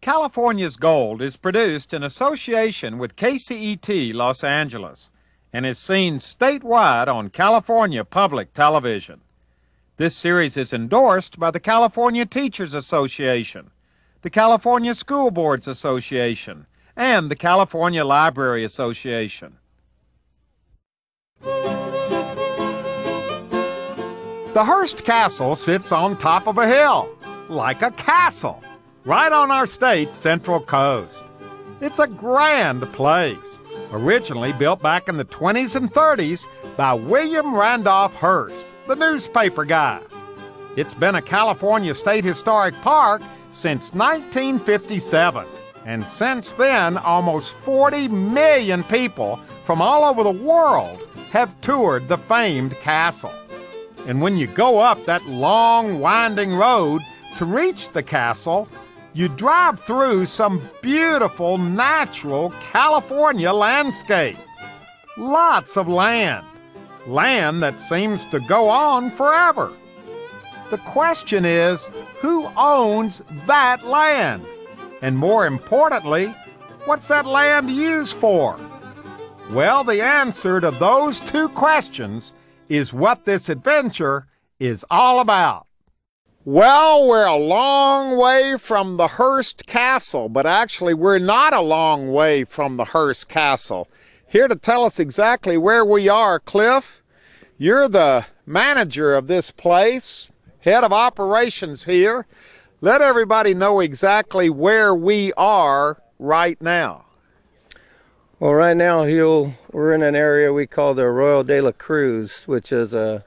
California's Gold is produced in association with KCET Los Angeles and is seen statewide on California Public Television. This series is endorsed by the California Teachers Association, the California School Boards Association, and the California Library Association. The Hearst Castle sits on top of a hill, like a castle, right on our state's central coast. It's a grand place, originally built back in the 20s and 30s by William Randolph Hearst, the newspaper guy. It's been a California State Historic Park since 1957, and since then, almost 40 million people from all over the world have toured the famed castle. And when you go up that long, winding road to reach the castle, you drive through some beautiful, natural California landscape. Lots of land that seems to go on forever. The question is, who owns that land? And more importantly, what's that land used for? Well, the answer to those two questions is what this adventure is all about. Well, we're a long way from the Hearst Castle, but actually we're not a long way from the Hearst Castle. Here to tell us exactly where we are, Cliff, you're the manager of this place, head of operations here. Let everybody know exactly where we are right now. Well, right now, Huell, we're in an area we call the Arroyo de la Cruz, which is a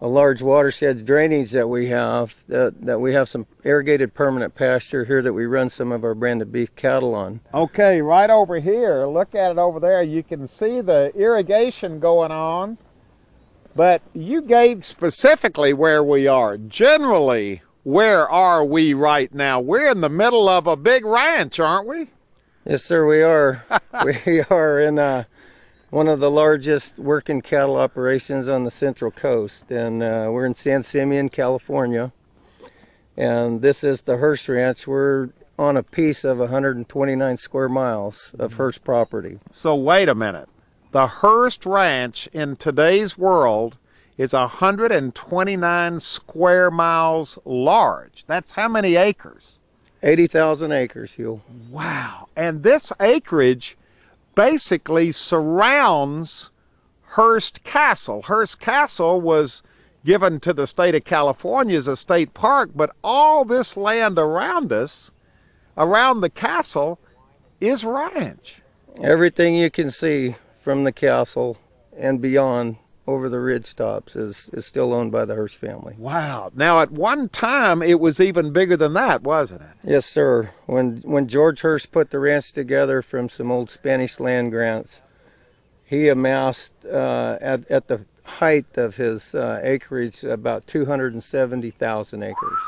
large watershed drainage that we have, that we have some irrigated permanent pasture here that we run some of our branded beef cattle on. Okay, right over here, look at it over there. You can see the irrigation going on, but you gave specifically where we are. Generally, where are we right now? We're in the middle of a big ranch, aren't we? Yes, sir, we are. We are in one of the largest working cattle operations on the Central Coast, and we're in San Simeon, California, and this is the Hearst Ranch. We're on a piece of 129 square miles of Hearst property. So wait a minute. The Hearst Ranch in today's world is 129 square miles large. That's how many acres? 80,000 acres, Huell. Wow. And this acreage basically surrounds Hearst Castle. Hearst Castle was given to the state of California as a state park, but all this land around us, around the castle, is ranch. Everything you can see from the castle and beyond over the ridge tops is still owned by the Hearst family. Wow. Now, at one time, it was even bigger than that, wasn't it? Yes, sir. When George Hearst put the ranch together from some old Spanish land grants, he amassed, at the height of his acreage, about 270,000 acres.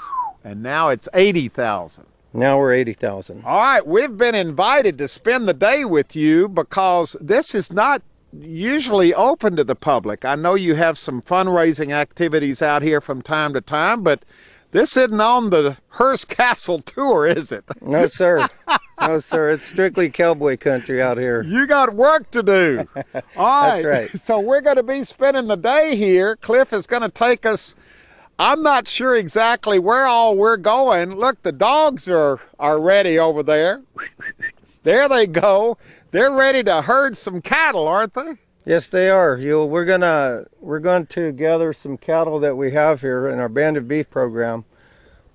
And now it's 80,000. Now we're 80,000. All right, we've been invited to spend the day with you because this is not usually open to the public. I know you have some fundraising activities out here from time to time, but this isn't on the Hearst Castle tour, is it? No, sir. No, sir. It's strictly cowboy country out here. You got work to do. All right. That's right. So we're going to be spending the day here. Cliff is going to take us. I'm not sure exactly where all we're going. Look, the dogs are ready over there. There they go. They're ready to herd some cattle, aren't they? Yes, they are. We're going to gather some cattle that we have here in our banded beef program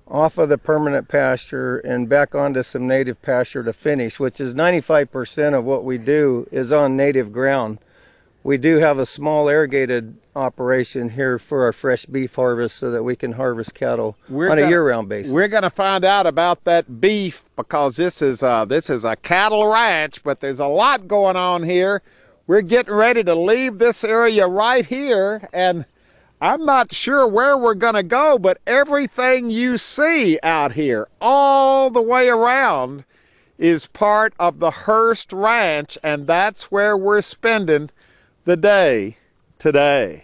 off of the permanent pasture and back onto some native pasture to finish, which is 95% of what we do is on native ground. We do have a small irrigated operation here for our fresh beef harvest so that we can harvest cattle on a year-round basis. We're going to find out about that beef because this is a cattle ranch, but there's a lot going on here. We're getting ready to leave this area right here, and I'm not sure where we're going to go, but everything you see out here all the way around is part of the Hearst Ranch, and that's where we're spending the day today.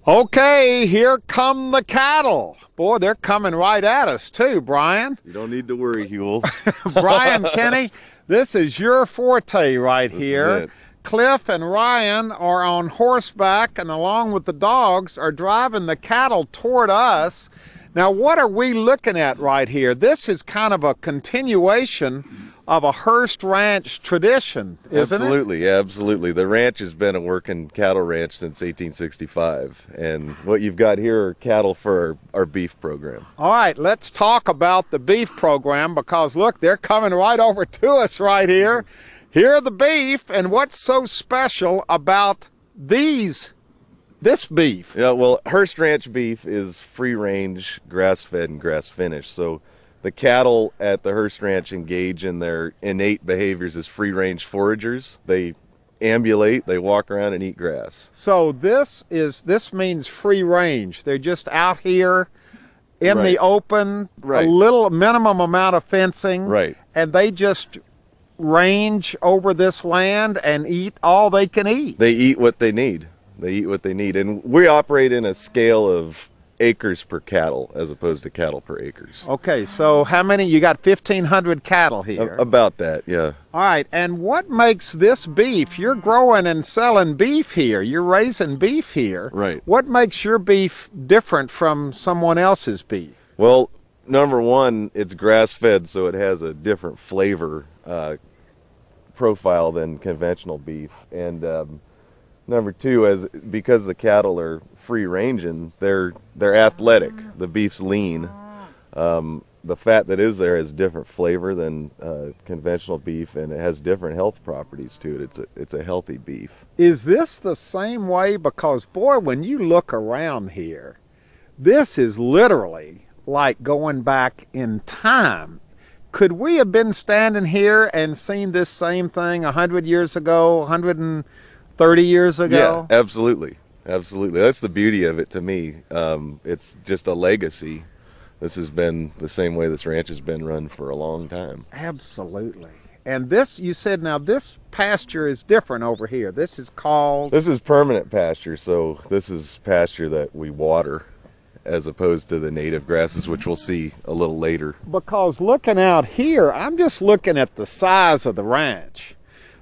Okay, here come the cattle. Boy, they're coming right at us too, Brian. You don't need to worry, Huell. Brian Kenny, this is your forte right This here. is it. Cliff and Ryan are on horseback and along with the dogs are driving the cattle toward us. Now, what are we looking at right here? This is kind of a continuation of a Hearst Ranch tradition, isn't Absolutely, absolutely. The ranch has been a working cattle ranch since 1865. And what you've got here are cattle for our beef program. it? All right, let's talk about the beef program because, look, they're coming right over to us right here. Here are the beef, and what's so special about this beef? Yeah, well, Hearst Ranch beef is free range, grass fed, and grass finished. So the cattle at the Hearst Ranch engage in their innate behaviors as free range foragers. They ambulate, they walk around and eat grass. So this means free range. They're just out here in the Right. open, Right. a little minimum amount of fencing, Right. and they just range over this land and eat all they can eat. They eat what they need. They eat what they need. And we operate in a scale of acres per cattle as opposed to cattle per acres. Okay, so how many? You got 1,500 cattle here. About that, yeah. All right, and what makes this beef? You're growing and selling beef here. You're raising beef here. Right. What makes your beef different from someone else's beef? Well, number one, it's grass fed, so it has a different flavor profile than conventional beef. And number two, because the cattle are free ranging, they're athletic. The beef's lean. The fat that is there has different flavor than conventional beef, and it has different health properties to it. It's a healthy beef. Is this the same way? Because, boy, when you look around here, this is literally like going back in time. Could we have been standing here and seen this same thing 100 years ago, 130 years ago? Yeah, absolutely. Absolutely. That's the beauty of it to me. It's just a legacy. This has been the same way this ranch has been run for a long time. Absolutely. And this, you said, now this pasture is different over here. This is called... This is permanent pasture, so this is pasture that we water as opposed to the native grasses, which we'll see a little later. Because looking out here, I'm just looking at the size of the ranch.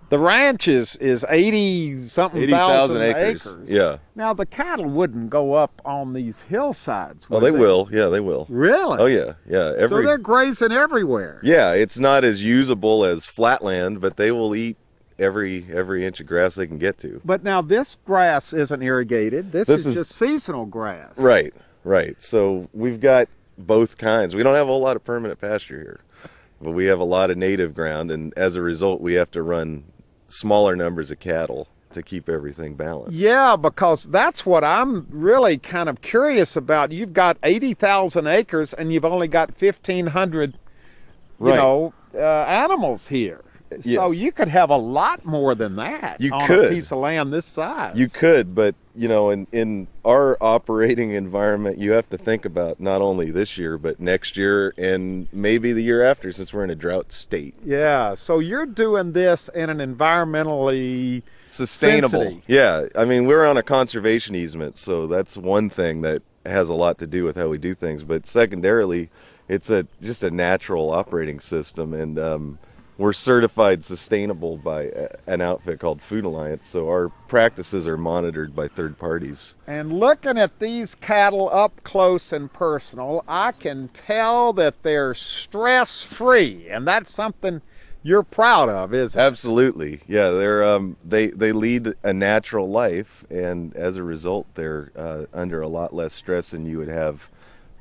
The ranch is 80-something thousand acres. Yeah. Now, the cattle wouldn't go up on these hillsides, Oh, would they will. Yeah, they will. Really? Oh, yeah. Yeah. So they're grazing everywhere. Yeah, it's not as usable as flatland, but they will eat every inch of grass they can get to. But now this grass isn't irrigated. This is just seasonal grass. Right, right. So we've got both kinds. We don't have a whole lot of permanent pasture here, but we have a lot of native ground, and as a result, we have to run smaller numbers of cattle to keep everything balanced. Yeah, because that's what I'm really kind of curious about. You've got 80,000 acres and you've only got 1,500, animals here. Yes. So you could have a lot more than that You on could. a piece of land this size. You could, but in our operating environment, you have to think about not only this year, but next year and maybe the year after, since we're in a drought state. Yeah, so you're doing this in an environmentally Sustainable. sensitive. Yeah, I mean, we're on a conservation easement, so that's one thing that has a lot to do with how we do things. But secondarily, it's just a natural operating system, and we're certified sustainable by an outfit called Food Alliance, so our practices are monitored by third parties. And looking at these cattle up close and personal, I can tell that they're stress-free, and that's something you're proud of, isn't it? Absolutely, yeah. They lead a natural life, and as a result, they're under a lot less stress than you would have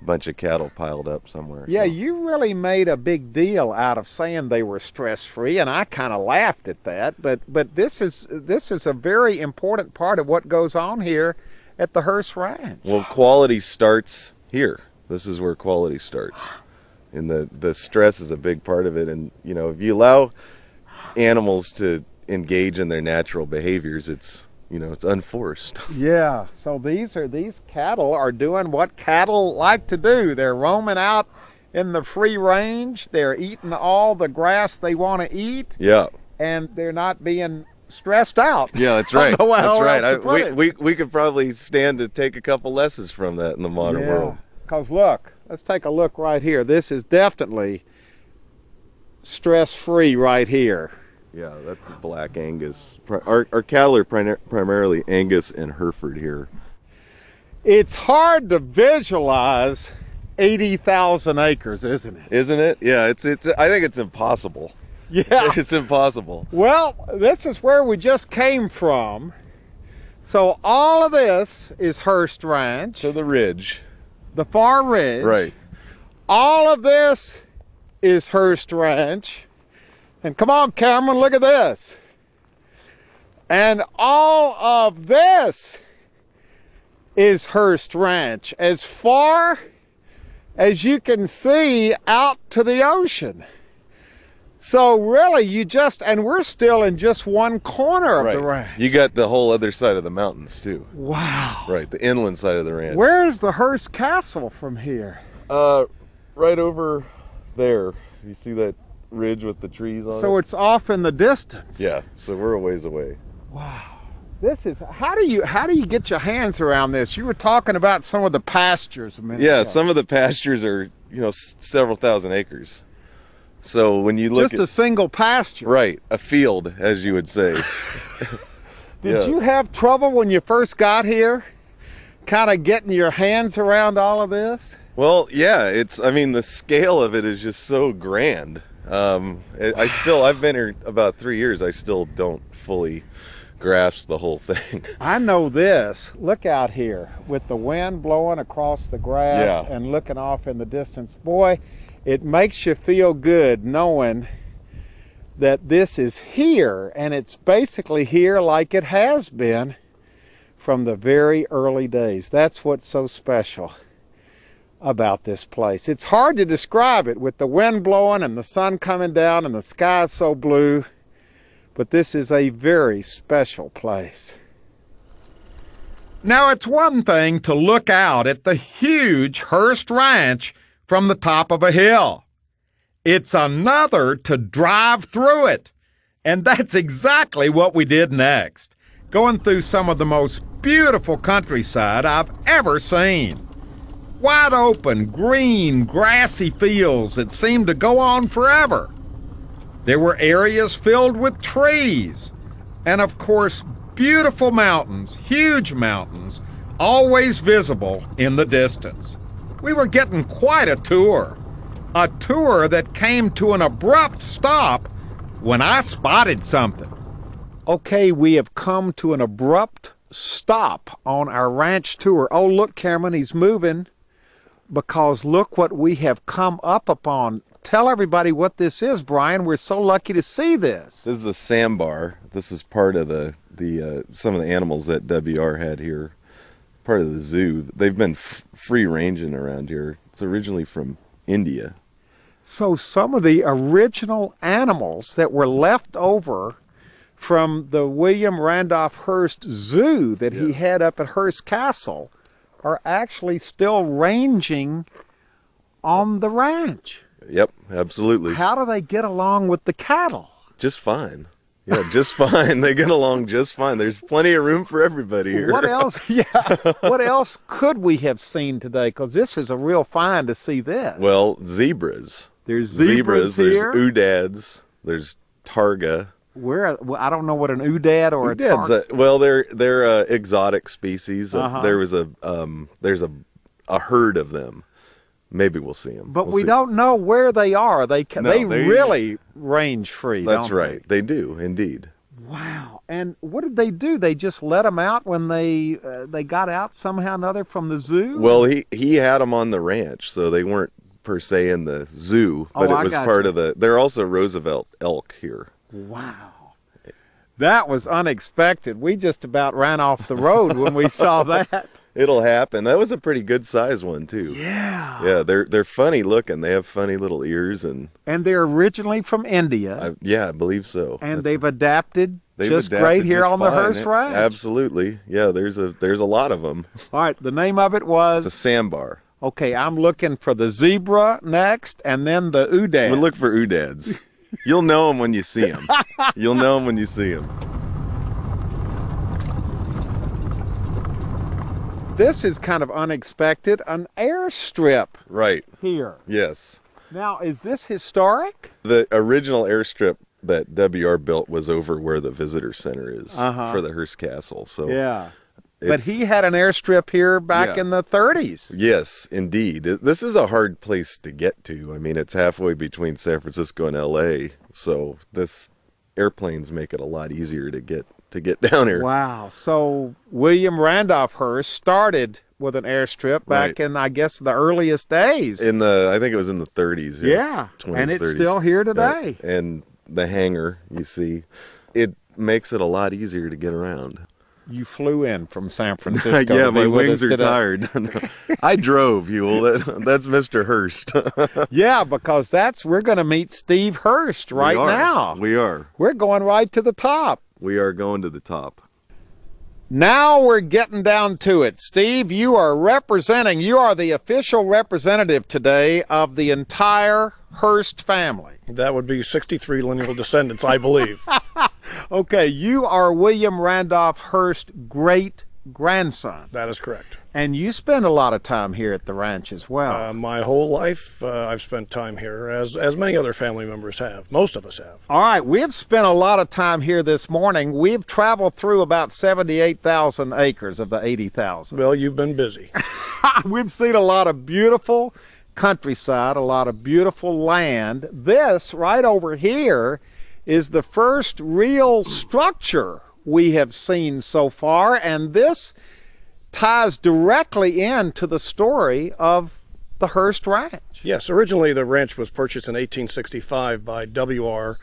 a bunch of cattle piled up somewhere. Yeah, So- you really made a big deal out of saying they were stress-free, and I kind of laughed at that. But this is a very important part of what goes on here at the Hearst Ranch. Well, quality starts here. This is where quality starts. And the stress is a big part of it. And, if you allow animals to engage in their natural behaviors, it's unforced. Yeah, so these cattle are doing what cattle like to do. They're roaming out in the free range. They're eating all the grass they want to eat, Yeah. and they're not being stressed out. Yeah, that's right. I don't know That's how right. else to put it. We could probably stand to take a couple lessons from that in the modern world. Because look, let's take a look right here. This is definitely stress-free right here. Yeah, that's the black Angus. Our cattle are primarily Angus and Hereford here. It's hard to visualize 80,000 acres, isn't it? Isn't it? Yeah, it's. I think it's impossible. Yeah. It's impossible. Well, this is where we just came from. So all of this is Hearst Ranch. So the ridge. The far ridge. Right. All of this is Hearst Ranch. And come on, Cameron, look at this. And all of this is Hearst Ranch, as far as you can see out to the ocean. So really, and we're still in just one corner of the ranch. You got the whole other side of the mountains too. Wow. Right, the inland side of the ranch. Where's the Hearst Castle from here? Right over there. You see that ridge with the trees on it? So it's off in the distance. Yeah, so we're a ways away. Wow. This is, how do you get your hands around this? You were talking about some of the pastures a minute ago. Some of the pastures are, several thousand acres. So when you look just a single pasture. Right, a field, as you would say. Did you have trouble when you first got here, kind of getting your hands around all of this? Well, yeah, the scale of it is just so grand. I've been here about 3 years. I still don't fully grasp the whole thing. I know this. Look out here with the wind blowing across the grass and looking off in the distance. Boy, it makes you feel good knowing that this is here, and it's basically here like it has been from the very early days. That's what's so special about this place. It's hard to describe it with the wind blowing and the sun coming down and the sky so blue, but this is a very special place. Now, it's one thing to look out at the huge Hearst Ranch from the top of a hill. It's another to drive through it. And that's exactly what we did next, going through some of the most beautiful countryside I've ever seen. Wide open, green, grassy fields that seemed to go on forever. There were areas filled with trees, and of course, beautiful mountains, huge mountains, always visible in the distance. We were getting quite a tour that came to an abrupt stop when I spotted something. Okay, we have come to an abrupt stop on our ranch tour. Oh, look, Cameron, he's moving, because look what we have come up upon. Tell everybody what this is, Brian. We're so lucky to see this. This is a sandbar. This is part of the some of the animals that WR had here, part of the zoo. They've been free ranging around here. It's originally from India. So some of the original animals that were left over from the William Randolph Hearst Zoo that he had up at Hearst Castle are actually still ranging on the ranch. Yep, absolutely. How do they get along with the cattle? Just fine. Yeah, just fine. They get along just fine. There's plenty of room for everybody here. What else? What else could we have seen today? Because this is a real find to see this. Well, zebras. There's zebras here. There's oudads. There's targa. I don't know what an oudad or a targa. Well, they're exotic species. There's a herd of them. Maybe we'll see them. But we don't know where they are. They really range free. That's right. They do indeed. Wow. And what did they do? They just let them out when they got out somehow or another from the zoo? Well, he had them on the ranch, so they weren't per se in the zoo, but it was part of the. They're also Roosevelt elk here. Wow. That was unexpected. We just about ran off the road when we saw that. It'll happen. That was a pretty good size one too. Yeah. Yeah, they're funny looking. They have funny little ears and they're originally from India. I believe so. And they've adapted great here on the Hearst Ranch. Absolutely. Yeah, there's a lot of them. All right, the name of it was? It's a sandbar. Okay, I'm looking for the zebra next, and then the oudad. We'll look for oudads. You'll know them when you see them. You'll know them when you see them. This is kind of unexpected, an airstrip Right. here. Yes. Now, is this historic? The original airstrip that WR built was over where the visitor center is for the Hearst Castle. So Yeah. But he had an airstrip here back in the 30s. Yes, indeed. This is a hard place to get to. I mean, it's halfway between San Francisco and LA, so this airplanes make it a lot easier to get down here. Wow. So William Randolph Hearst started with an airstrip back in, I guess, the earliest days. I think it was in the 30s. Yeah. 20s, And it's 30s. still here today. Right. And the hangar, you see, it makes it a lot easier to get around. You flew in from San Francisco. Yeah, to be my with wings us are today. tired. I drove, Huell. That's Mr. Hearst. Yeah, because we're going to meet Steve Hearst right now. We are. We're going right to the top. We are going to the top. Now we're getting down to it. Steve, you are the official representative today of the entire Hearst family. That would be 63 lineal descendants, I believe. Okay, you are William Randolph Hearst great-grandson. That is correct. And you spend a lot of time here at the ranch as well. My whole life, I've spent time here, as many other family members have. Most of us have. All right, we've spent a lot of time here this morning. We've traveled through about 78,000 acres of the 80,000. Well, you've been busy. We've seen a lot of beautiful countryside, a lot of beautiful land. This right over here is the first real structure we have seen so far, and this ties directly into the story of the Hearst Ranch. Yes, originally the ranch was purchased in 1865 by W.R.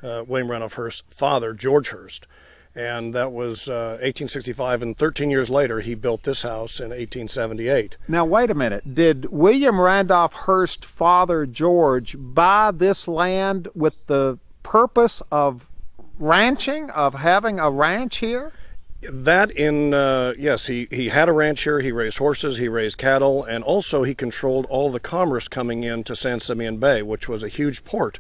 William Randolph Hearst's father, George Hearst. And that was 1865, and 13 years later he built this house in 1878. Now, wait a minute. Did William Randolph Hearst's father, George, buy this land with the purpose of ranching, of having a ranch here? Yes, he had a ranch here. He raised horses, he raised cattle, and also he controlled all the commerce coming into San Simeon Bay, which was a huge port.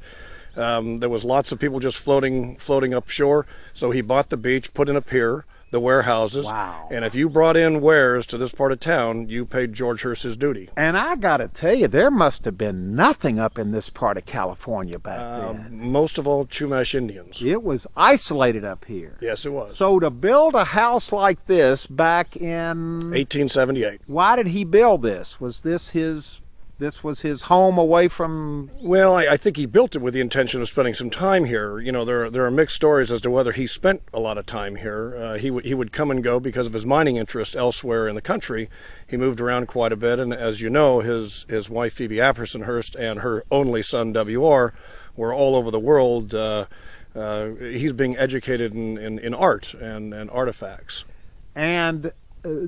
There was lots of people just floating up shore, so he bought the beach, put in a pier, the warehouses. Wow. And if you brought in wares to this part of town, you paid George Hearst his duty. And I got to tell you, there must have been nothing up in this part of California back then. Most of all, Chumash Indians. It was isolated up here. Yes, it was. So to build a house like this back in 1878. Why did he build this? Was this his home away from... Well, I think he built it with the intention of spending some time here. You know, there are mixed stories as to whether he spent a lot of time here. He would come and go because of his mining interest elsewhere in the country. He moved around quite a bit, and as you know, his wife Phoebe Apperson Hearst and her only son W.R. were all over the world. He's being educated in art and artifacts. And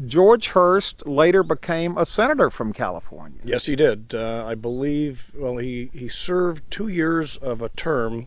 George Hearst later became a senator from California. Yes, he did. I believe, well, he served 2 years of a term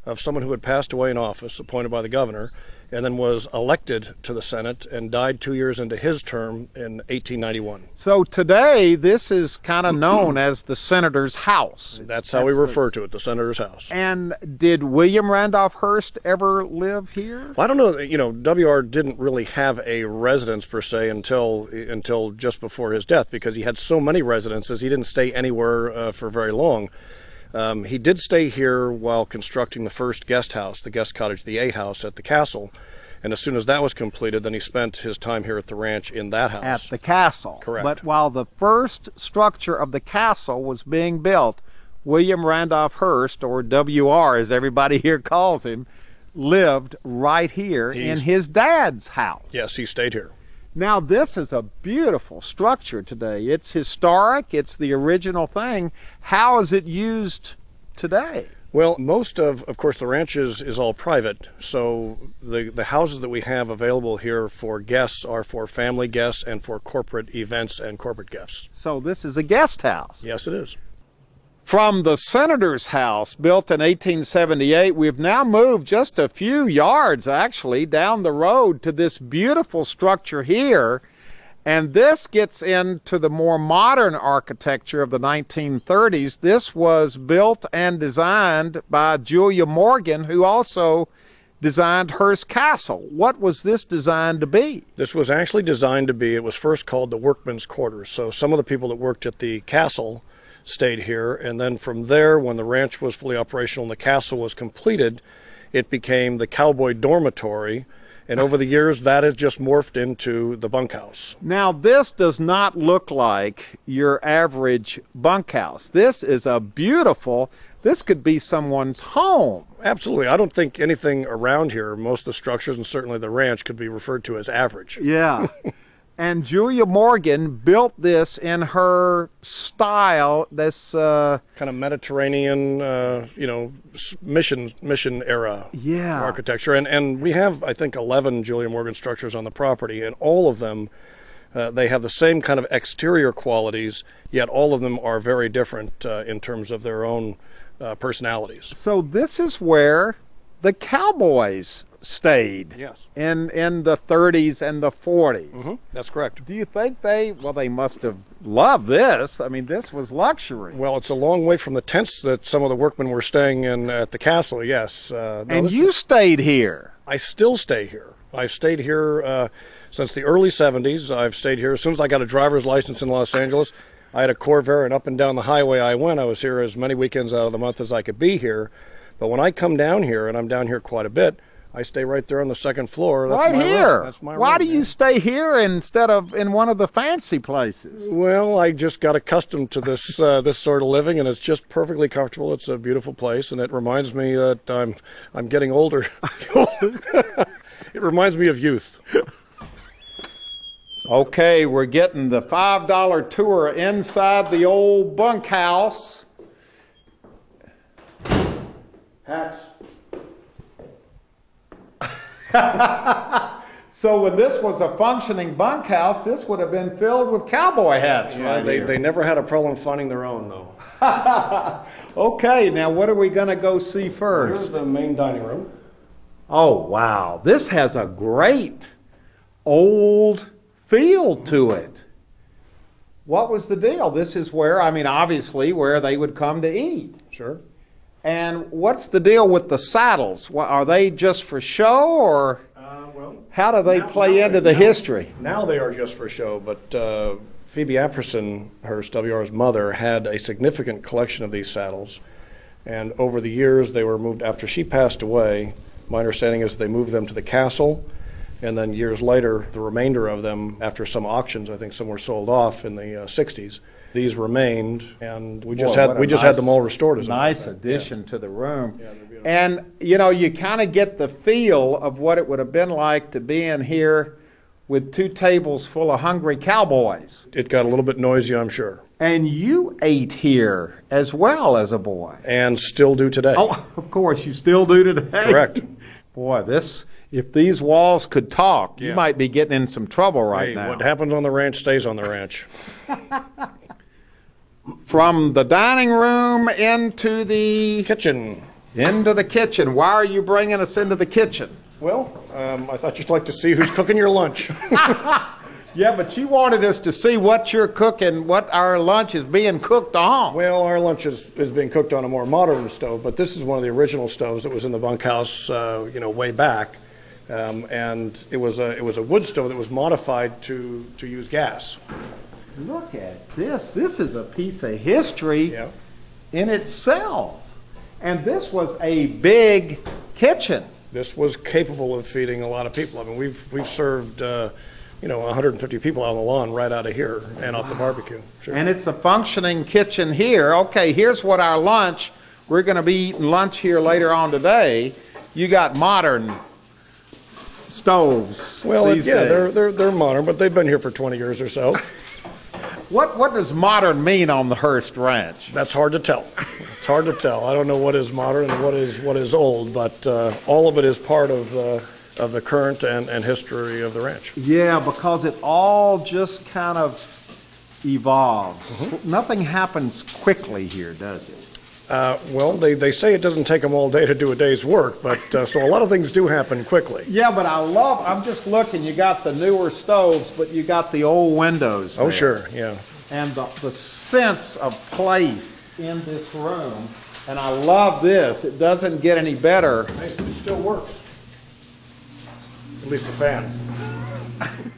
of someone who had passed away in office, appointed by the governor, and then was elected to the Senate and died 2 years into his term in 1891. So today, this is kind of known as the Senator's House. That's how we refer to it, the Senator's House. And did William Randolph Hearst ever live here? Well, I don't know. You know, W.R. didn't really have a residence per se until just before his death, because he had so many residences. He didn't stay anywhere for very long. He did stay here while constructing the first guest house, the guest cottage, the A house at the castle. And as soon as that was completed, then he spent his time here at the ranch in that house. At the castle. Correct. But while the first structure of the castle was being built, William Randolph Hearst, or W.R. as everybody here calls him, lived right here in his dad's house. Yes, he stayed here. Now, this is a beautiful structure today. It's historic. It's the original thing. How is it used today? Well, most of course, the ranch is all private. So the houses that we have available here for guests are for family guests and for corporate events and corporate guests. So this is a guest house. Yes, it is. From the Senator's House, built in 1878, we've now moved just a few yards, actually, down the road to this beautiful structure here. And this gets into the more modern architecture of the 1930s. This was built and designed by Julia Morgan, who also designed Hearst Castle. What was this designed to be? This was actually designed to be, it was first called the workmen's quarters. So some of the people that worked at the castle stayed here, and then from there, when the ranch was fully operational and the castle was completed, it became the cowboy dormitory, and over the years that has just morphed into the bunkhouse. Now this does not look like your average bunkhouse. This is a beautiful, this could be someone's home. Absolutely. I don't think anything around here, most of the structures and certainly the ranch, could be referred to as average. Yeah. And Julia Morgan built this in her style, this kind of Mediterranean, mission era architecture. And we have, I think, 11 Julia Morgan structures on the property, and all of them, they have the same kind of exterior qualities, yet all of them are very different in terms of their own personalities. So this is where the cowboys stayed. Yes. In the 30s and the 40s. Mm-hmm. That's correct. Do you think they must have loved this? I mean, this was luxury. Well, it's a long way from the tents that some of the workmen were staying in at the castle, yes. And you stayed here. I still stay here. I've stayed here since the early 70s. I've stayed here as soon as I got a driver's license in Los Angeles. I had a Corvair, and up and down the highway I went. I was here as many weekends out of the month as I could be here. But when I come down here, and I'm down here quite a bit, I stay right there on the second floor. That's right here. That's my Why room, do you stay here instead of in one of the fancy places? Well, I just got accustomed to this this sort of living, and it's just perfectly comfortable. It's a beautiful place, and it reminds me that I'm getting older. It reminds me of youth. Okay, we're getting the $5 tour inside the old bunkhouse. Hats. So when this was a functioning bunkhouse, this would have been filled with cowboy hats. Yeah, right they never had a problem finding their own, though. Okay, now what are we going to go see first? Here's the main dining room. Oh, wow. This has a great old feel to it. What was the deal? This is where, obviously, where they would come to eat. Sure. And what's the deal with the saddles? Are they just for show, or how do they play into the history? Now they are just for show, but Phoebe Apperson, Hearst, WR's mother, had a significant collection of these saddles. And over the years, they were moved, after she passed away, my understanding is they moved them to the castle, and then years later, the remainder of them, after some auctions, I think some were sold off in the 60s, these remained, and we just had them all restored. As nice addition to the room. Yeah, and you kind of get the feel of what it would have been like to be in here with 2 tables full of hungry cowboys. It got a little bit noisy, I'm sure. And you ate here as well as a boy. And still do today. Oh, of course, you still do today. Correct. Boy, if these walls could talk, you might be getting in some trouble right now. What happens on the ranch stays on the ranch. From the dining room into the kitchen. Into the kitchen. Why are you bringing us into the kitchen? Well, I thought you'd like to see who's cooking your lunch. Yeah, but you wanted us to see what you're cooking, what our lunch is being cooked on. Well, our lunch is being cooked on a more modern stove, but this is one of the original stoves that was in the bunkhouse, way back. And it was a wood stove that was modified to use gas. Look at this. This is a piece of history in itself. And this was a big kitchen. This was capable of feeding a lot of people. I mean, we've served 150 people out on the lawn right out of here and off the barbecue. Sure. And it's a functioning kitchen here. Okay, here's what our lunch. We're going to be eating lunch here later on today. You got modern stoves. Well, these days. they're modern, but they've been here for 20 years or so. What does modern mean on the Hearst Ranch? That's hard to tell. It's hard to tell. I don't know what is modern and what is old, but all of it is part of the current and history of the ranch. Yeah, because it all just kind of evolves. Mm-hmm. Nothing happens quickly here, does it? Well, they say it doesn't take them all day to do a day's work, but so a lot of things do happen quickly. Yeah, but I'm just looking, you got the newer stoves, but you got the old windows there. Oh, sure, yeah. And the sense of place in this room, and I love this. It doesn't get any better. Hey, it still works. at least the fan.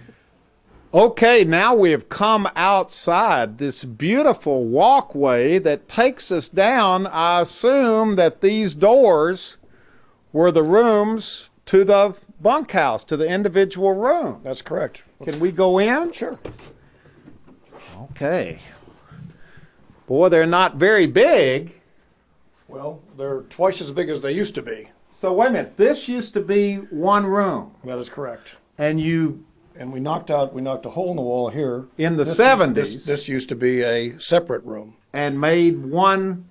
Okay, now we have come outside this beautiful walkway that takes us down. I assume that these doors were the rooms to the bunkhouse, to the individual room. That's correct. Can we go in? Sure. Okay. Boy, they're not very big. Well, they're twice as big as they used to be. So wait a minute, this used to be one room. That is correct. And we knocked a hole in the wall here. In the 70s. This used to be a separate room. And made one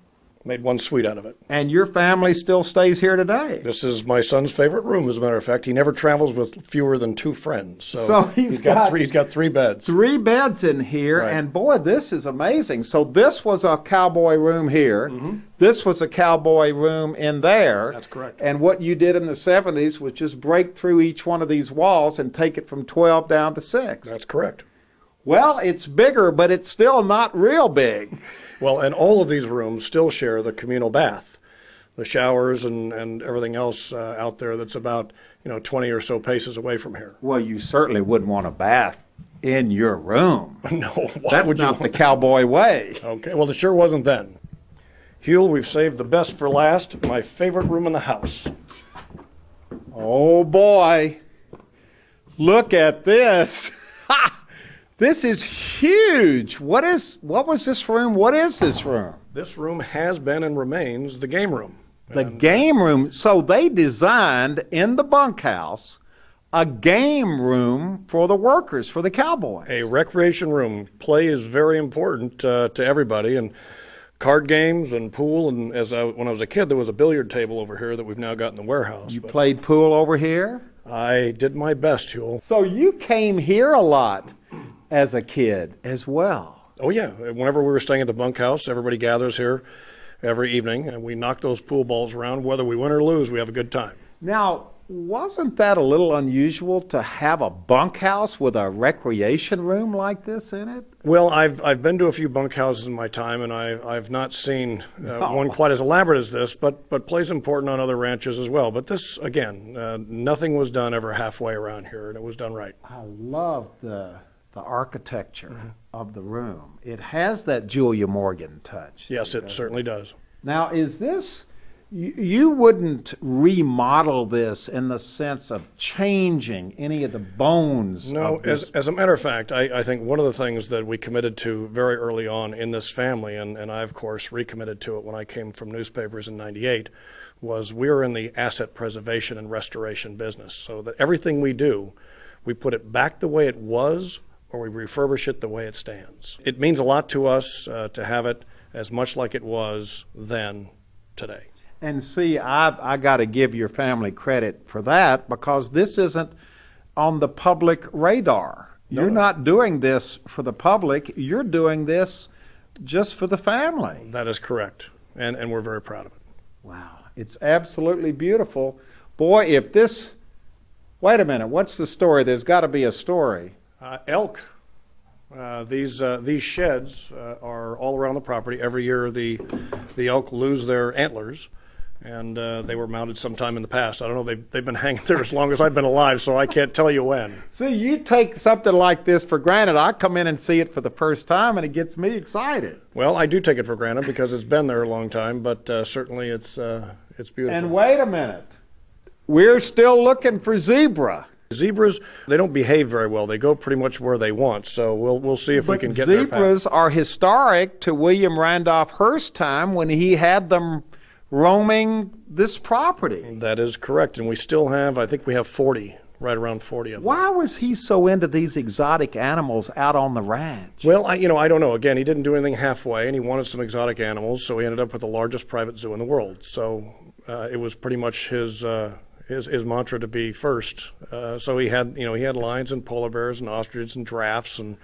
suite out of it. And your family still stays here today. This is my son's favorite room, as a matter of fact. He never travels with fewer than 2 friends. So he's got 3 beds. 3 beds in here, right. And boy, this is amazing. So this was a cowboy room here. Mm-hmm. This was a cowboy room in there. That's correct. And what you did in the 70s was just break through each one of these walls and take it from 12 down to 6. That's correct. Well, it's bigger, but it's still not real big. Well, and all of these rooms still share the communal bath, the showers and everything else out there that's about 20 or so paces away from here. Well, you certainly wouldn't want a bath in your room. No, why That's would you not the cowboy way. Okay, well, it sure wasn't then. Huell, we've saved the best for last, my favorite room in the house. Oh boy, look at this. This is huge. What was this room? What is this room? This room has been and remains the game room. The game room. So they designed in the bunkhouse a game room for the workers, for the cowboys. A recreation room. Play is very important to everybody, and card games and pool. And when I was a kid, there was a billiard table over here that we've now got in the warehouse. You played pool over here? I did my best, Huell. So you came here a lot as a kid as well. Oh yeah, whenever we were staying at the bunkhouse, everybody gathers here every evening, and we knock those pool balls around. Whether we win or lose, we have a good time. Now, wasn't that a little unusual to have a bunkhouse with a recreation room like this in it? Well, I've been to a few bunkhouses in my time, and I've not seen one quite as elaborate as this, but play's important on other ranches as well. But this, again, nothing was done ever halfway around here, and it was done right. I love the architecture of the room. It has that Julia Morgan touch. Yes, it certainly does. Now, is this, you wouldn't remodel this in the sense of changing any of the bones? No, of this? as a matter of fact, I think one of the things that we committed to very early on in this family, and I, of course, recommitted to it when I came from newspapers in '98, was we are in the asset preservation and restoration business. So that everything we do, we put it back the way it was, or we refurbish it the way it stands. It means a lot to us to have it as much like it was then today. And see, I got to give your family credit for that, because this isn't on the public radar. You're not doing this for the public. You're doing this just for the family. That is correct, and we're very proud of it. Wow, it's absolutely beautiful. Boy, if this, wait a minute, what's the story? There's got to be a story. Elk. These sheds are all around the property. Every year the elk lose their antlers, and they were mounted sometime in the past. I don't know, they've been hanging there as long as I've been alive, so I can't tell you when. See, you take something like this for granted. I come in and see it for the first time, and it gets me excited. Well, I do take it for granted because it's been there a long time, but certainly it's beautiful. And wait a minute. We're still looking for zebra. Zebras, they don't behave very well. They go pretty much where they want, so we'll see if we can get there. Zebras are historic to William Randolph Hearst time when he had them roaming this property. That is correct, and we still have, I think we have 40, right around 40 of them. Why was he so into these exotic animals out on the ranch? Well, I don't know. Again, he didn't do anything halfway, and he wanted some exotic animals, so he ended up with the largest private zoo in the world. So it was pretty much his mantra to be first. So he had lions and polar bears and ostriches and giraffes and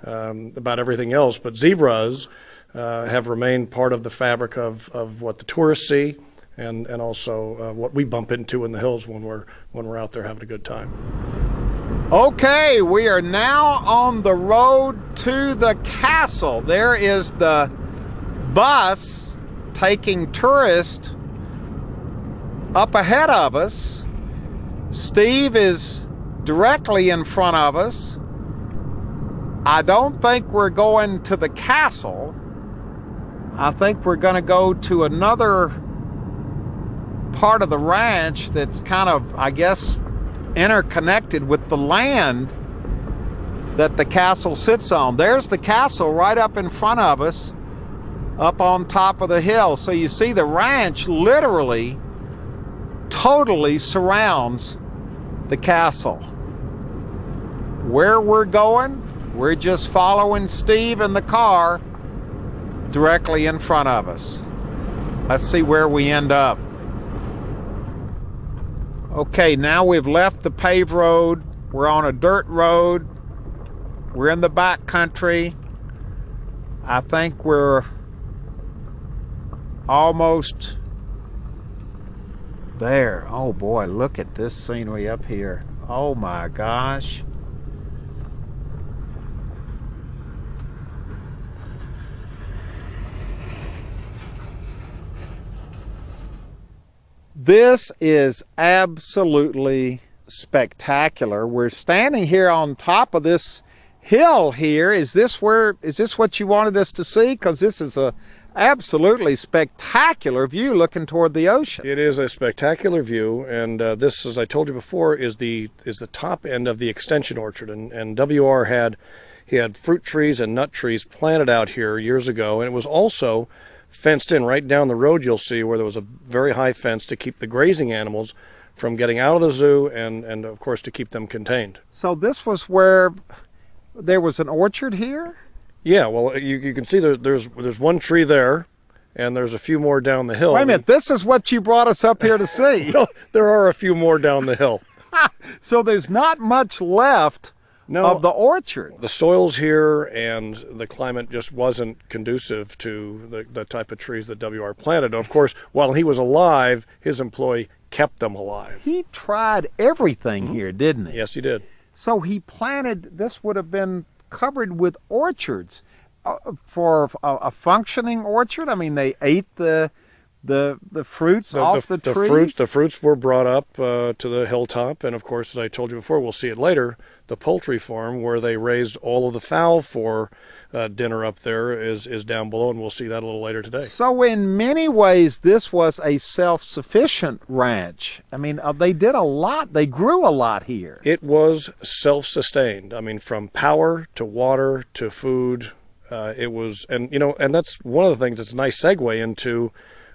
about everything else. But zebras have remained part of the fabric of what the tourists see, and also what we bump into in the hills when we're out there having a good time. Okay, we are now on the road to the castle. There is the bus taking tourists up ahead of us. Steve is directly in front of us. I don't think we're going to the castle. I think we're going to go to another part of the ranch that's kind of, I guess, interconnected with the land that the castle sits on. There's the castle right up in front of us, up on top of the hill. So you see the ranch literally totally surrounds the castle. Where we're going, we're just following Steve in the car directly in front of us. Let's see where we end up. Okay, now we've left the paved road. We're on a dirt road. We're in the back country. I think we're almost there. Oh boy, look at this scenery up here. Oh my gosh. This is absolutely spectacular. We're standing here on top of this hill here. Is this what you wanted us to see? Because this is a absolutely spectacular view looking toward the ocean. It is a spectacular view, and this, as I told you before, is the top end of the extension orchard. And WR had fruit trees and nut trees planted out here years ago, and it was also fenced in. Right down the road you'll see where there was a very high fence to keep the grazing animals from getting out of the zoo, and of course to keep them contained. So this was where there was an orchard here? Yeah, well, you can see there's one tree there, and there's a few more down the hill. Wait a minute, this is what you brought us up here to see? No, there are a few more down the hill. So there's not much left of the orchard. The soils here and the climate just wasn't conducive to the type of trees that WR planted. Of course, while he was alive, his employee kept them alive. He tried everything here, didn't he? Yes, he did. So he planted, this would have been covered with orchards. For a functioning orchard, I mean, they ate the fruits off the trees? The fruits were brought up to the hilltop, and of course, as I told you before, we'll see it later, the poultry farm where they raised all of the fowl for dinner up there is down below, and we'll see that a little later today. So in many ways, this was a self-sufficient ranch. I mean, they did a lot. They grew a lot here. It was self-sustained. I mean, from power to water to food, it was, and that's one of the things that's a nice segue into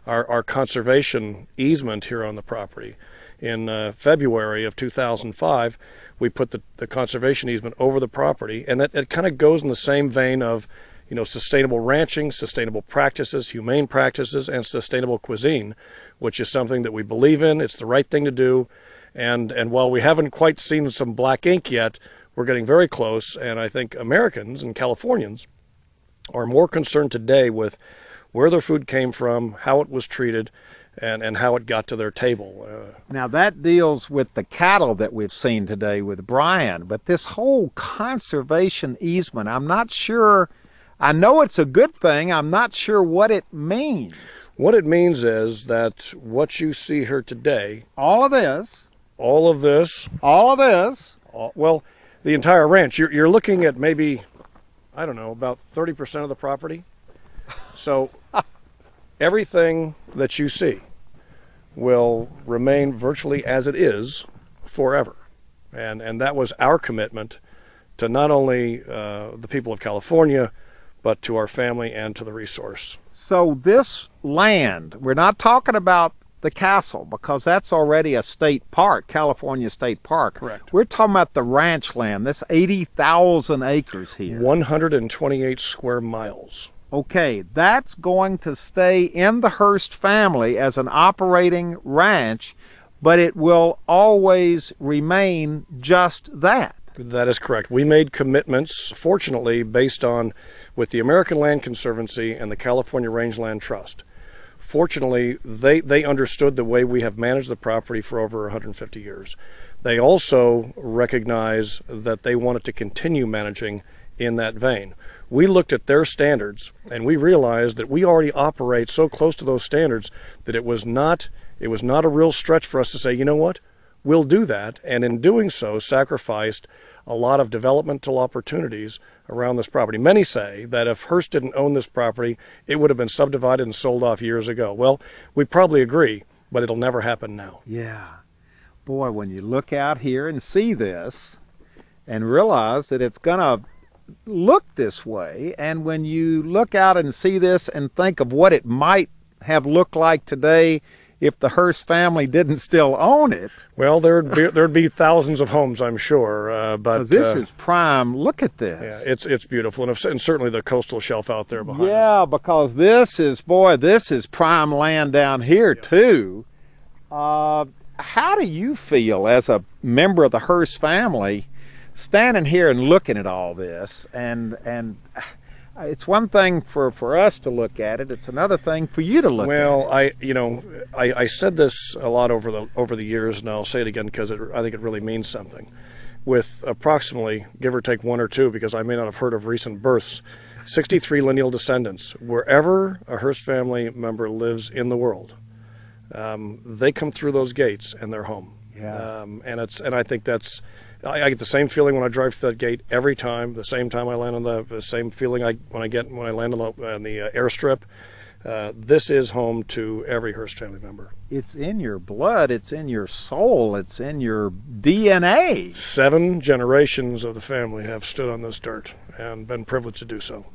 our conservation easement here on the property. In February of 2005, we put the conservation easement over the property, and it kind of goes in the same vein of, sustainable ranching, sustainable practices, humane practices, and sustainable cuisine, which is something that we believe in. It's the right thing to do, and while we haven't quite seen some black ink yet, we're getting very close, and I think Americans and Californians are more concerned today with where their food came from, how it was treated, and how it got to their table. Now that deals with the cattle that we've seen today with Brian, but this whole conservation easement, I'm not sure, I know it's a good thing, I'm not sure what it means. What it means is that what you see here today, all of this, well, the entire ranch, you're looking at maybe, I don't know, about 30% of the property. So everything that you see will remain virtually as it is forever. And that was our commitment to not only the people of California, but to our family and to the resource. So this land, we're not talking about the castle because that's already a state park, California State Park. Correct. We're talking about the ranch land, this 80,000 acres here. 128 square miles. Okay, that's going to stay in the Hearst family as an operating ranch, but it will always remain just that. That is correct. We made commitments, fortunately, based on with the American Land Conservancy and the California Rangeland Trust. Fortunately, they understood the way we have managed the property for over 150 years. They also recognize that they wanted to continue managing in that vein. We looked at their standards and we realized that we already operate so close to those standards that it was not a real stretch for us to say, you know what, will do that, and in doing so sacrificed a lot of developmental opportunities around this property. Many say that if Hearst didn't own this property, it would have been subdivided and sold off years ago. Well, we probably agree, but it'll never happen now. Yeah. Boy, when you look out here and see this and realize that it's going to look this way, and when you look out and see this and think of what it might have looked like today if the Hearst family didn't still own it. Well, there'd be thousands of homes, I'm sure. But this is prime. Look at this. Yeah, it's beautiful, and certainly the coastal shelf out there behind us. Yeah, because this is prime land down here too. How do you feel as a member of the Hearst family, standing here and looking at all this? And it's one thing for us to look at it. It's another thing for you to look at it. Well, I said this a lot over the years, and I'll say it again because I think it really means something. With approximately, give or take one or two, because I may not have heard of recent births, 63 lineal descendants. Wherever a Hearst family member lives in the world, they come through those gates and they're home. Yeah. And I think that's. I get the same feeling when I drive through that gate every time. The same time I land on the same feeling when I land on the airstrip. This is home to every Hearst family member. It's in your blood. It's in your soul. It's in your DNA. 7 generations of the family have stood on this dirt and been privileged to do so.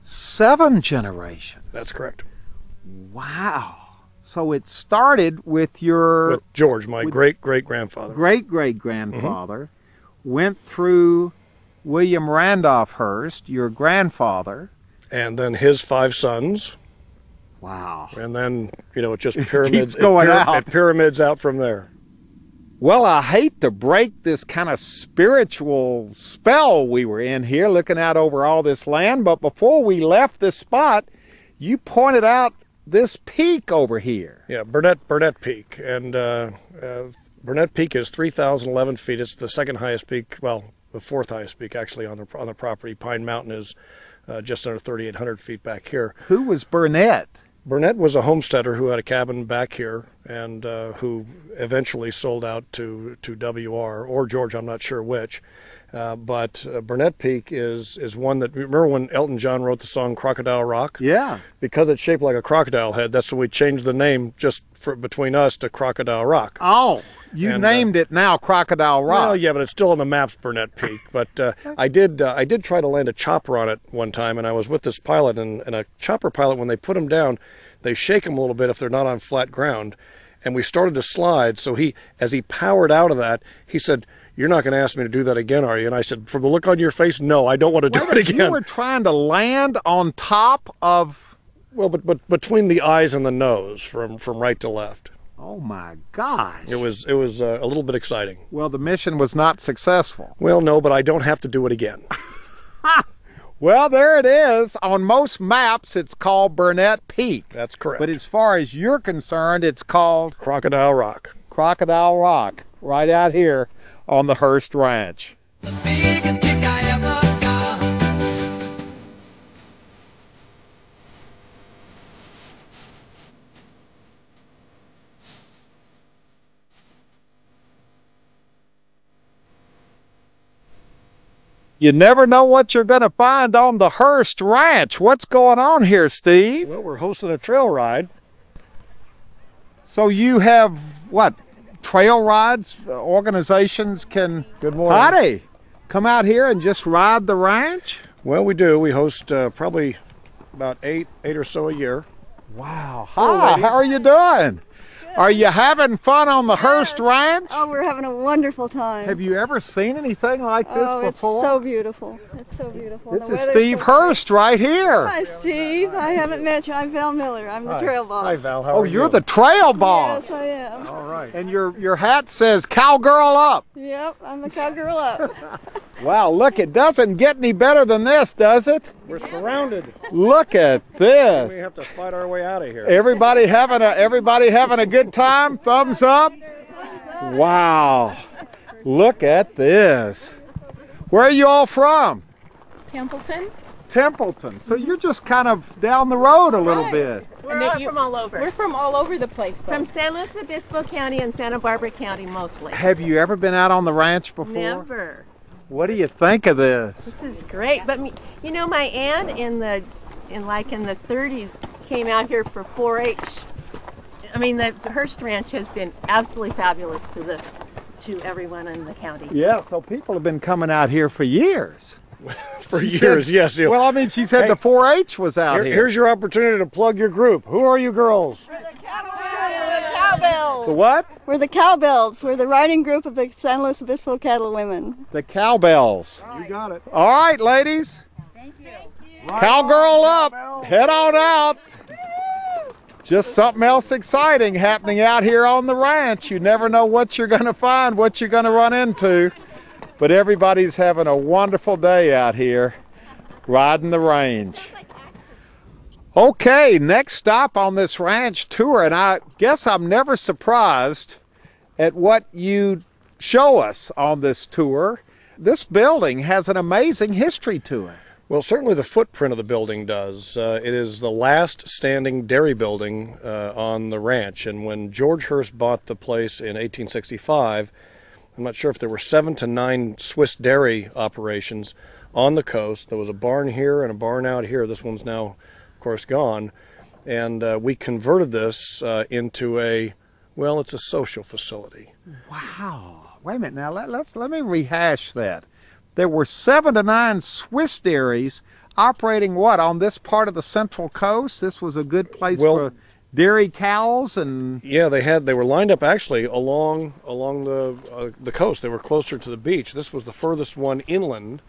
7 generations. That's correct. Wow. So it started with George, my great-great-grandfather. Great-great-grandfather. Mm-hmm. Went through William Randolph Hearst, your grandfather. And then his 5 sons. Wow. And then, it just pyramids. It pyramids out from there. Well, I hate to break this kind of spiritual spell we were in here, looking out over all this land, but before we left this spot, you pointed out this peak over here. Yeah, Burnett Peak. And Burnett Peak is 3,011 feet. It's the second highest peak, well, the 4th highest peak actually on the property. Pine Mountain is just under 3,800 feet back here. Who was Burnett? Burnett was a homesteader who had a cabin back here and who eventually sold out to WR or George, I'm not sure which. But Burnett Peak is one that, remember when Elton John wrote the song Crocodile Rock? Yeah. Because it's shaped like a crocodile head, that's why we changed the name just between us to Crocodile Rock. Oh, you named it now Crocodile Rock. Well, yeah, but it's still on the maps, Burnett Peak. But I did try to land a chopper on it one time, and I was with this pilot, and a chopper pilot, when they put them down, they shake them a little bit if they're not on flat ground. And we started to slide, so as he powered out of that, he said, "You're not going to ask me to do that again, are you?" And I said, from the look on your face, no, I don't want to do it again. You were trying to land on top of... Well, but between the eyes and the nose, from right to left. Oh my gosh. It was a little bit exciting. Well, the mission was not successful. Well, no, but I don't have to do it again. Well, there it is. On most maps, it's called Burnett Peak. That's correct. But as far as you're concerned, it's called... Crocodile Rock. Crocodile Rock, right out here on the Hearst Ranch. The biggest kick I ever got. You never know what you're going to find on the Hearst Ranch. What's going on here, Steve? Well, we're hosting a trail ride. So you have, what, trail rides? Organizations can... Good morning. Howdy. Come out here and just ride the ranch? Well, we do. We host probably about eight or so a year. Wow. Hi, how are you doing? Are you having fun on the Hearst Ranch? Oh, we're having a wonderful time. Have you ever seen anything like this before? It's so beautiful. It's so beautiful. This is Steve Hearst right here. Hi, Steve. I haven't met you. I'm Val Miller. I'm the trail boss. Hi, Val. How are you? You're the trail boss. Yes, I am. All right. And your hat says cowgirl up. Yep, I'm a cowgirl up. Wow, look, it doesn't get any better than this, does it? We're surrounded. Look at We this. have to fight our way out of here. Everybody having a good time? Thumbs up. Wow. Look at this. Where are you all from? Templeton. Templeton. So you're just kind of down the road a little bit. We're from all over. We're from all over the place, though. From San Luis Obispo County and Santa Barbara County mostly. Have you ever been out on the ranch before? Never. What do you think of this? This is great. But you know, my aunt in the 30s came out here for 4-H. I mean, the Hearst Ranch has been absolutely fabulous to everyone in the county. Yeah, so people have been coming out here for years. For years, yes. You know. Well, I mean, she said the 4-H was out here. Here's your opportunity to plug your group. Who are you girls? We're the cowbells. The what? We're the cowbells. We're the riding group of the San Luis Obispo cattle women. The cowbells. You got it. All right, ladies. Thank you. Cowgirl up. Head on out. Just something else exciting happening out here on the ranch. You never know what you're going to find, what you're going to run into. But everybody's having a wonderful day out here riding the range. Okay, next stop on this ranch tour, and I guess I'm never surprised at what you show us on this tour. This building has an amazing history to it. Well, certainly the footprint of the building does. It is the last standing dairy building on the ranch, and when George Hearst bought the place in 1865, I'm not sure if there were 7 to 9 Swiss dairy operations on the coast. There was a barn here and a barn out here. This one's now, of course, gone. And we converted this into it's a social facility. Wow. Wait a minute now. Let me rehash that. There were 7 to 9 Swiss dairies operating what, on this part of the Central Coast? This was a good place for dairy cows and they were lined up actually along the coast. They were closer to the beach. This was the furthest one inland,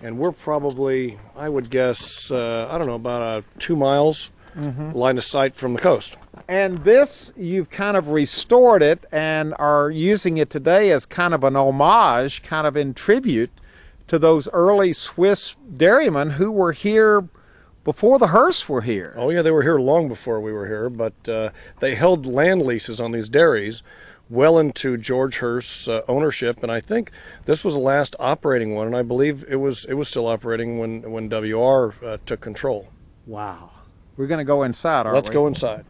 and we're probably, I would guess, about 2 miles line of sight from the coast. And this, you've kind of restored it and are using it today as kind of an homage, kind of in tribute to those early Swiss dairymen who were here before the Hearsts were here. Oh yeah, they were here long before we were here, but they held land leases on these dairies well into George Hearst's ownership, and I think this was the last operating one, and I believe it was still operating when WR took control. Wow. We're going to go inside, aren't we? Let's go inside.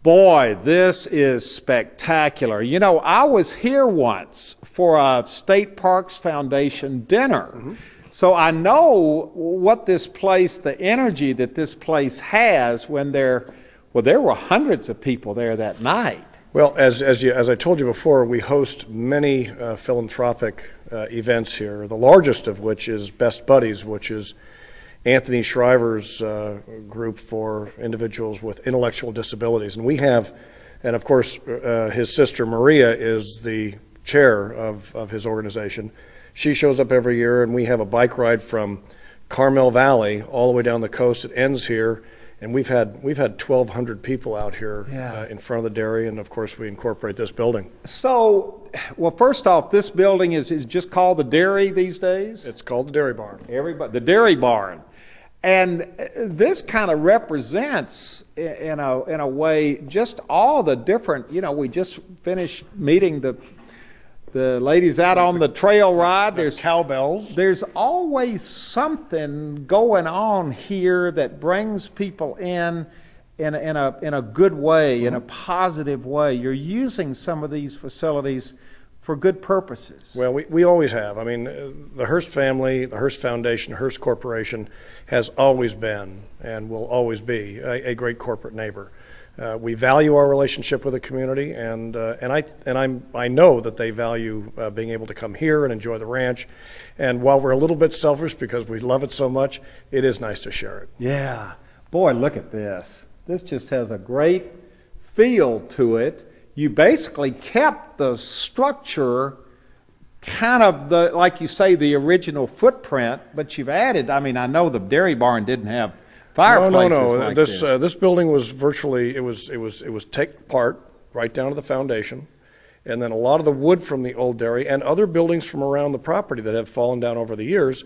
Boy, this is spectacular. You know, I was here once for a State Parks Foundation dinner. So I know what this place, the energy that this place has when there were hundreds of people there that night. Well, as I told you before, we host many philanthropic events here, the largest of which is Best Buddies, which is Anthony Shriver's group for individuals with intellectual disabilities. And we have, and of course, his sister Maria is the chair of his organization. She shows up every year, and we have a bike ride from Carmel Valley all the way down the coast. It ends here, and we've had 1,200 people out here in front of the dairy, and of course we incorporate this building. So, well, first off, this building is just called the dairy these days? It's called the Dairy Barn. The Dairy Barn. And this kind of represents, in a way, just all the different, we just finished meeting the ladies out on the trail ride. There's cowbells. There's always something going on here that brings people in a good way, in a positive way. You're using some of these facilities for good purposes. Well, we always have. I mean, the Hearst family, the Hearst Foundation, Hearst Corporation has always been and will always be a great corporate neighbor. We value our relationship with the community, and I know that they value being able to come here and enjoy the ranch. And while we're a little bit selfish because we love it so much, it is nice to share it. Yeah. Boy, look at this. This just has a great feel to it. You basically kept the structure kind of like you say, the original footprint, but you've added, I know the dairy barn didn't have fireplaces. No. Like this building was virtually it was taken apart right down to the foundation, and then a lot of the wood from the old dairy and other buildings from around the property that have fallen down over the years,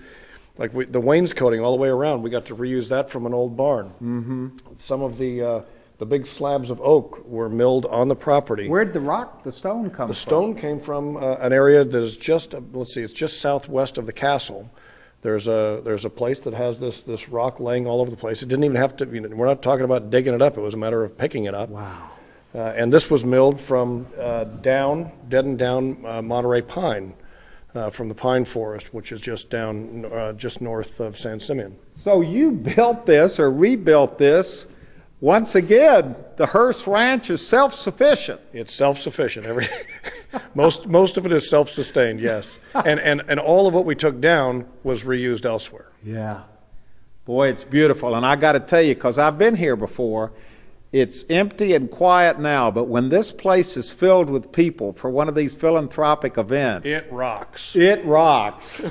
like the wainscoting all the way around, we got to reuse that from an old barn. Some of the big slabs of oak were milled on the property. Where'd the stone come from? The stone came from an area that is just, it's just southwest of the castle. There's a place that has this rock laying all over the place. It didn't even have to. We're not talking about digging it up. It was a matter of picking it up. Wow. And this was milled from dead and down Monterey pine, from the pine forest, which is just north of San Simeon. So you built this or rebuilt this. Once again, the Hearst Ranch is self-sufficient. It's self-sufficient. Most of it is self-sustained, yes. And all of what we took down was reused elsewhere. Yeah. Boy, it's beautiful. And I got to tell you, because I've been here before, it's empty and quiet now, but when this place is filled with people for one of these philanthropic events, it rocks. It rocks.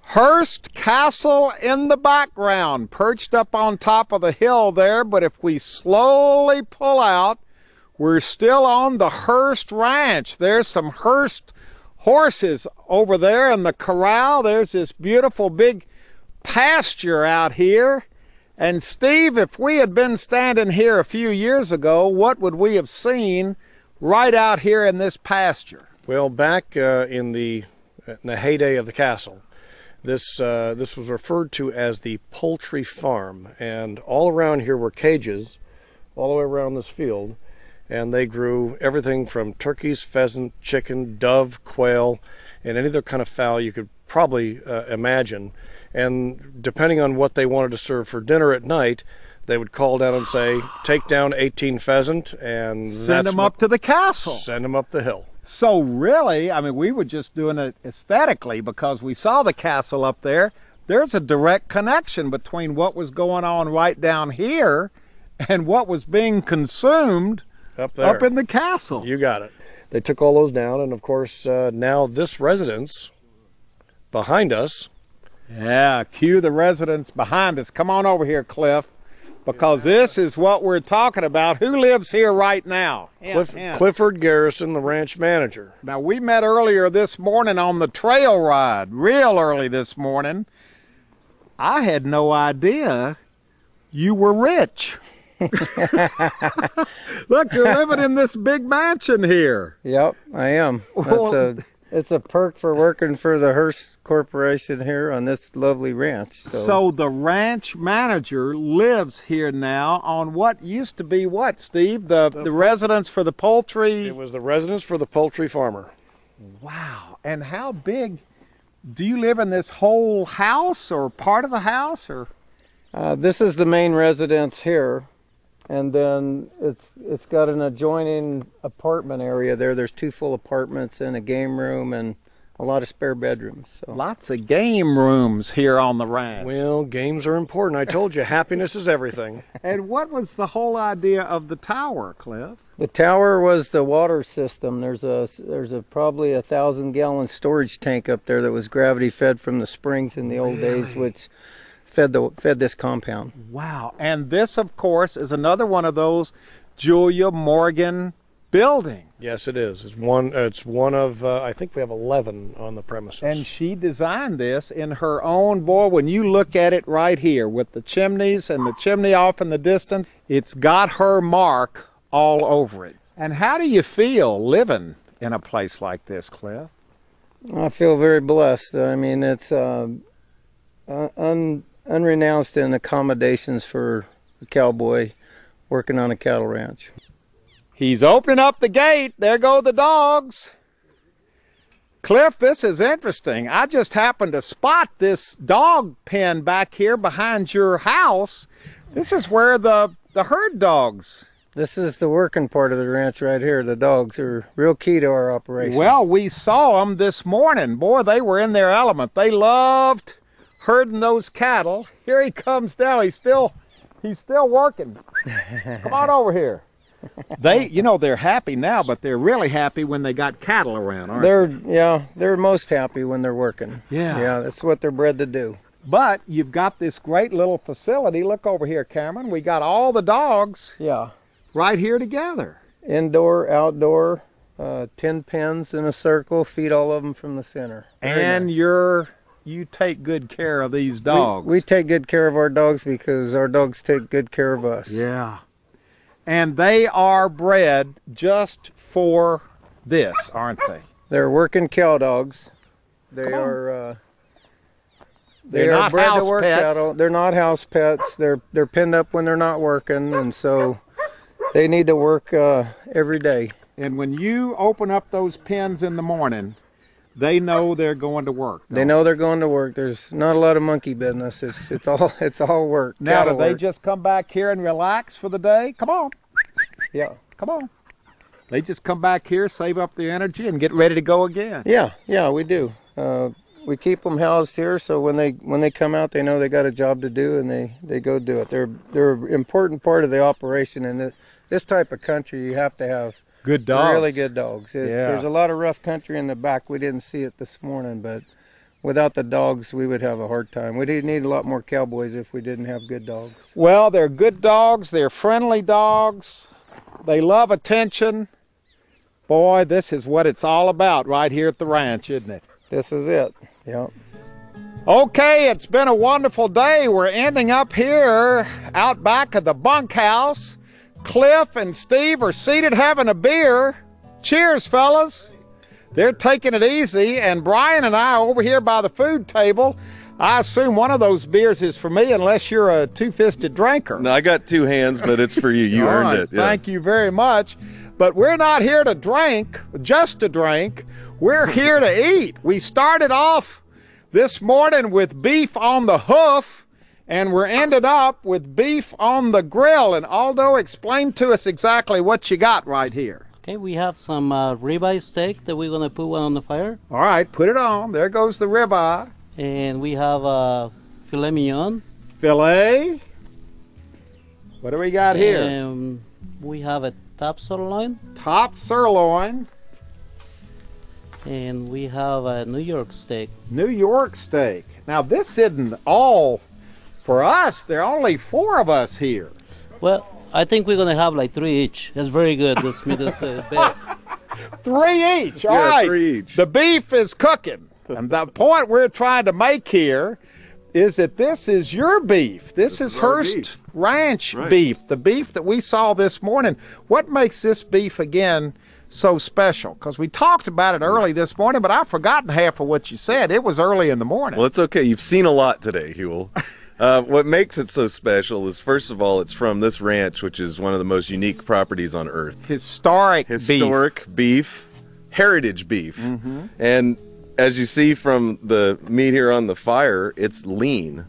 Hearst Castle in the background, perched up on top of the hill there, but if we slowly pull out, we're still on the Hearst Ranch. There's some Hearst horses over there in the corral. There's this beautiful big pasture out here. And Steve, if we had been standing here a few years ago, what would we have seen right out here in this pasture? Well, back in the heyday of the castle, this was referred to as the poultry farm, and all around here were cages, all the way around this field, and they grew everything from turkeys, pheasant, chicken, dove, quail, and any other kind of fowl you could probably imagine. And depending on what they wanted to serve for dinner at night, they would call down and say, take down 18 pheasant, and send them up to the castle. Send them up the hill. So really, I mean, we were just doing it aesthetically because we saw the castle up there. There's a direct connection between what was going on right down here and what was being consumed up there, up in the castle. You got it. They took all those down, and of course, now this residence behind us. Yeah, cue the residence behind us. Come on over here, Cliff, because this is what we're talking about. Who lives here right now? Clifford Garrison, the ranch manager. Now, we met earlier this morning on the trail ride, real early this morning. I had no idea you were rich. Look, you're living in this big mansion here. Yep, I am. It's a perk for working for the Hearst Corporation here on this lovely ranch. So the ranch manager lives here now on what used to be what, Steve? The residence for the poultry? It was the residence for the poultry farmer. Wow. And how big? Do you live in this whole house or part of the house? Or? This is the main residence here. And then it's got an adjoining apartment area there. There's 2 full apartments and a game room and a lot of spare bedrooms. So. Lots of game rooms here on the ranch. Well, games are important. I told you, happiness is everything. And what was the whole idea of the tower, Cliff? The tower was the water system. There's probably 1,000-gallon storage tank up there that was gravity fed from the springs in the old days, which fed this compound. Wow. And this, of course, is another one of those Julia Morgan buildings. Yes, it is. It's one of, I think we have 11 on the premises. And she designed this in her own, boy, when you look at it right here with the chimneys and the chimney off in the distance, it's got her mark all over it. And how do you feel living in a place like this, Cliff? I feel very blessed. I mean, it's unrenounced in accommodations for a cowboy working on a cattle ranch. He's opening up the gate. There go the dogs. Cliff, this is interesting. I just happened to spot this dog pen back here behind your house. This is where the herd dogs. This is the working part of the ranch right here. The dogs are real key to our operation. Well, we saw them this morning. Boy, they were in their element. They loved herding those cattle. Here he comes now. He's still working. Come on over here. They're happy now, but they're really happy when they got cattle around, aren't they? They're most happy when they're working. Yeah, that's what they're bred to do. But you've got this great little facility. Look over here, Cameron. We got all the dogs. Yeah. Right here together. Indoor, outdoor, 10 pens in a circle. Feed all of them from the center. And you take good care of these dogs. We take good care of our dogs because our dogs take good care of us. Yeah. And they are bred just for this, aren't they? They're working cow dogs. They are They They're are not bred to house work pets. cattle. They're not house pets. They're pinned up when they're not working, and so they need to work every day. And when you open up those pens in the morning, they know they're going to work. They know they're going to work. There's not a lot of monkey business. It's all work. Now, do cattle they work. just come back here and relax for the day? Come on, Yeah. come on. They just come back here, save up their energy, and get ready to go again. Yeah, we do. We keep them housed here, so when they come out, they know they got a job to do, and they go do it. They're an important part of the operation. And this type of country, you have to have Good dogs. really good dogs. Yeah. There's a lot of rough country in the back. We didn't see it this morning, but without the dogs, we would have a hard time. We'd need a lot more cowboys if we didn't have good dogs. Well, they're good dogs. They're friendly dogs. They love attention. Boy, this is what it's all about right here at the ranch, isn't it? This is it. Yeah. Okay, it's been a wonderful day. We're ending up here out back of the bunkhouse. Cliff and Steve are seated having a beer. Cheers, fellas. They're taking it easy, and Brian and I are over here by the food table. I assume one of those beers is for me, unless you're a two-fisted drinker. No, I got 2 hands, but it's for you. You All earned right, it. Yeah. Thank you very much. But we're not here to drink, just to drink. We're here to eat. We started off this morning with beef on the hoof, and we're ended up with beef on the grill. And Aldo, explain to us exactly what you got right here. Okay, we have some ribeye steak that we're gonna put one on the fire, All right, put it on. There goes the ribeye. and we have filet mignon. Filet. What do we got here? And we have a top sirloin, Top sirloin, and we have a New York steak. New York steak. Now, this isn't all for us. There are only 4 of us here. Well, I think we're gonna have like 3 each. That's very good. This meat is the best. 3 each. All Yeah, right. 3 each. The beef is cooking. And the point we're trying to make here is that this is your beef. This is is our Hearst beef. Ranch Right. beef, the beef that we saw this morning. What makes this beef, again, so special? Because we talked about it early this morning, but I've forgotten half of what you said. It was early in the morning. Well, it's okay. You've seen a lot today, Huell. What makes it so special is, first of all, it's from this ranch, which is one of the most unique properties on earth. Historic beef. Historic beef, heritage beef. Mm-hmm. And as you see from the meat here on the fire, it's lean.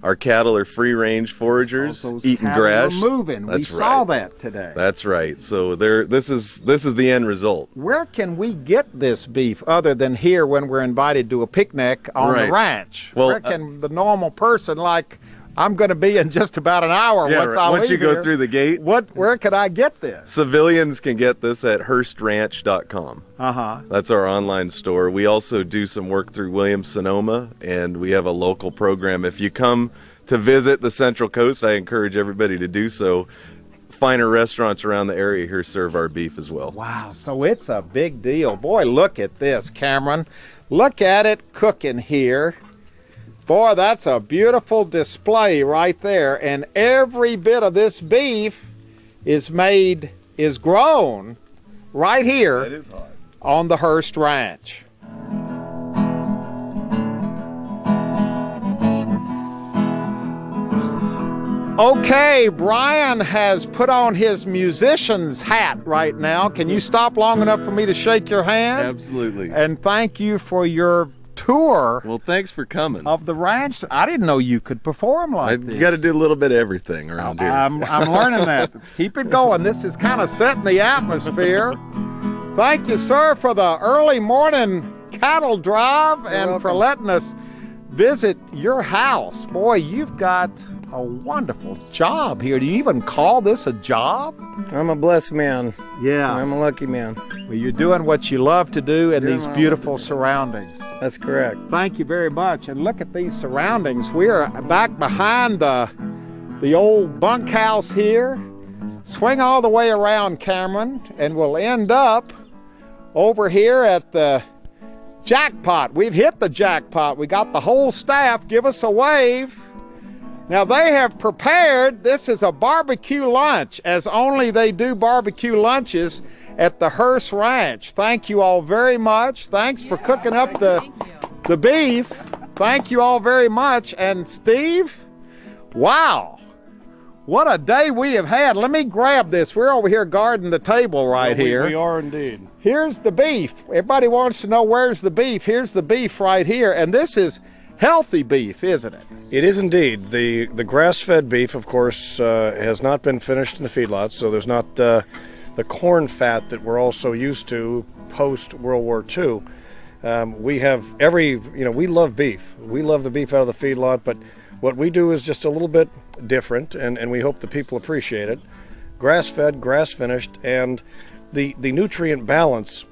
Our cattle are free-range foragers, Those eating cattle grass. are moving. That's we saw right. that today. That's right. So this is the end result. Where can we get this beef other than here when we're invited to a picnic on the Right. ranch? Well, Where can the normal person, like I'm going to be in just about an hour once I once leave you go here, through the gate, where can I get this? civilians can get this at HearstRanch.com. Uh-huh. That's our online store. We also do some work through Williams-Sonoma, and we have a local program. If you come to visit the Central Coast, I encourage everybody to do so. Finer restaurants around the area here serve our beef as well. Wow, so it's a big deal. Boy, look at this, Cameron. Look at it cooking here. Boy, that's a beautiful display right there. And every bit of this beef is grown right here is hot. on the Hearst Ranch. Okay, Brian has put on his musician's hat right now. Can you stop long enough for me to shake your hand? Absolutely. And thank you for your tour Well, thanks for coming. of the ranch. I didn't know you could perform like this. You got to do a little bit of everything around here. I'm learning that. Keep it going. This is kind of setting the atmosphere. Thank you, sir, for the early morning cattle drive and for letting us visit your house. Boy, you've got a wonderful job here. Do you even call this a job? I'm a blessed man. Yeah. I'm a lucky man. Well, you're doing what you love to do in Doing these what I beautiful love to do. surroundings. That's correct. Thank you very much. And look at these surroundings. We're back behind the old bunkhouse here. Swing all the way around, Cameron, and we'll end up over here at the jackpot. We've hit the jackpot. We got the whole staff. Give us a wave. Now they have prepared, this is a barbecue lunch, as only they do barbecue lunches at the Hearst Ranch. Thank you all very much. Thanks for cooking up the beef. thank you all very much. And Steve, wow, what a day we have had. Let me grab this. We're over here guarding the table right here. We are indeed. Here's the beef. Everybody wants to know where's the beef. Here's the beef right here. And this is healthy beef, isn't it? It is indeed. The grass-fed beef, of course, has not been finished in the feedlots, so there's not the corn fat that we're all so used to post-World War II. We have we love beef. We love the beef out of the feedlot, but what we do is just a little bit different, and we hope the people appreciate it. Grass-fed, grass-finished, and the nutrient balance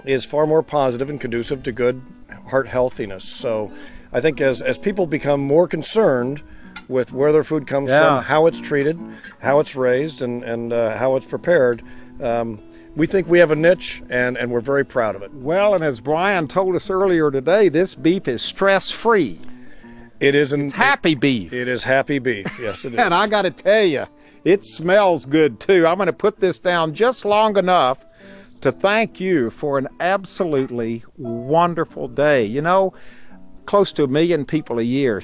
is far more positive and conducive to good heart healthiness. So I think as people become more concerned with where their food comes from, how it's treated, how it's raised, and how it's prepared, we think we have a niche, and we're very proud of it. Well, and as Brian told us earlier today, this beef is stress-free. It is happy beef. It is happy beef. Yes, it is. And I got to tell you, it smells good too. I'm going to put this down just long enough to thank you for an absolutely wonderful day. You know, close to 1 million people a year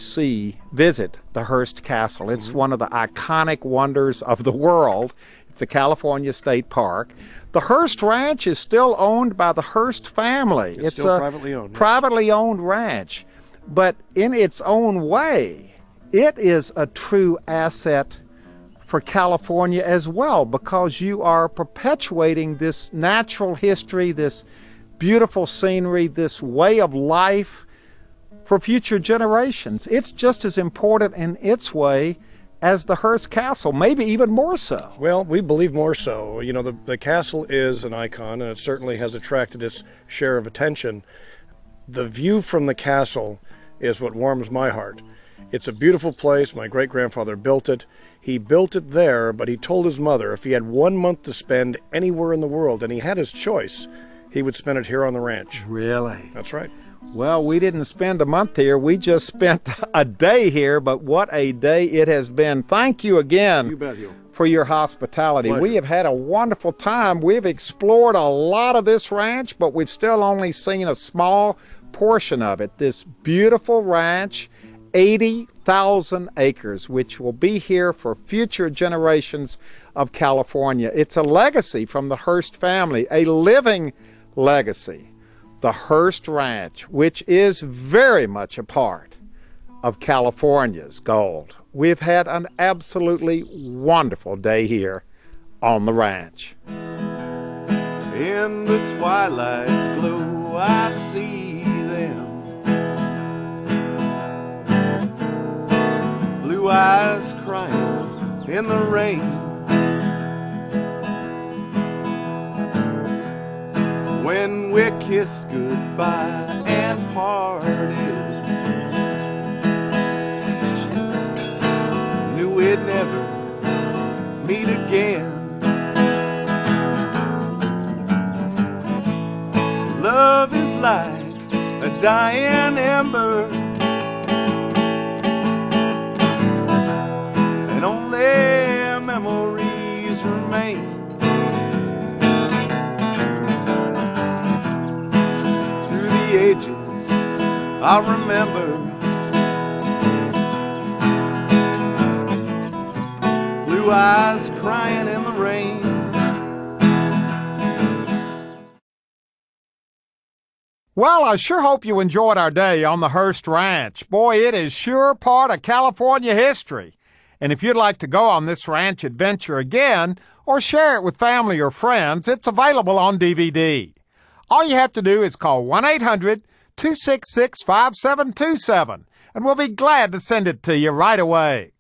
visit the Hearst Castle. It's one of the iconic wonders of the world. It's a California state park. The Hearst Ranch is still owned by the Hearst family. It's still privately owned. Privately owned ranch. But in its own way, it is a true asset for California as well, because you are perpetuating this natural history, this beautiful scenery, this way of life for future generations. It's just as important in its way as the Hearst Castle, maybe even more so. Well, we believe more so. You know, the castle is an icon, and it certainly has attracted its share of attention. The view from the castle is what warms my heart. It's a beautiful place. My great-grandfather built it. He built it there, but he told his mother if he had 1 month to spend anywhere in the world, and he had his choice, he would spend it here on the ranch. Really? That's right. Well, we didn't spend a month here. We just spent a day here, but what a day it has been. Thank you again. You bet, Huell. For your hospitality. Pleasure. We have had a wonderful time. We've explored a lot of this ranch, but we've still only seen a small portion of it. This beautiful ranch, 80,000 acres, which will be here for future generations of California. It's a legacy from the Hearst family, a living legacy. The Hearst Ranch, which is very much a part of California's gold. We've had an absolutely wonderful day here on the ranch. In the twilight's glow, I see them. Blue eyes crying in the rain. When we kissed goodbye and parted, knew we'd never meet again. Love is like a dying ember, and only memories remain. Through the ages, I remember blue eyes crying in the rain. Well, I sure hope you enjoyed our day on the Hearst Ranch. Boy, it is sure part of California history. And if you'd like to go on this ranch adventure again, or share it with family or friends, it's available on DVD. All you have to do is call 1-800-266-5727, and we'll be glad to send it to you right away.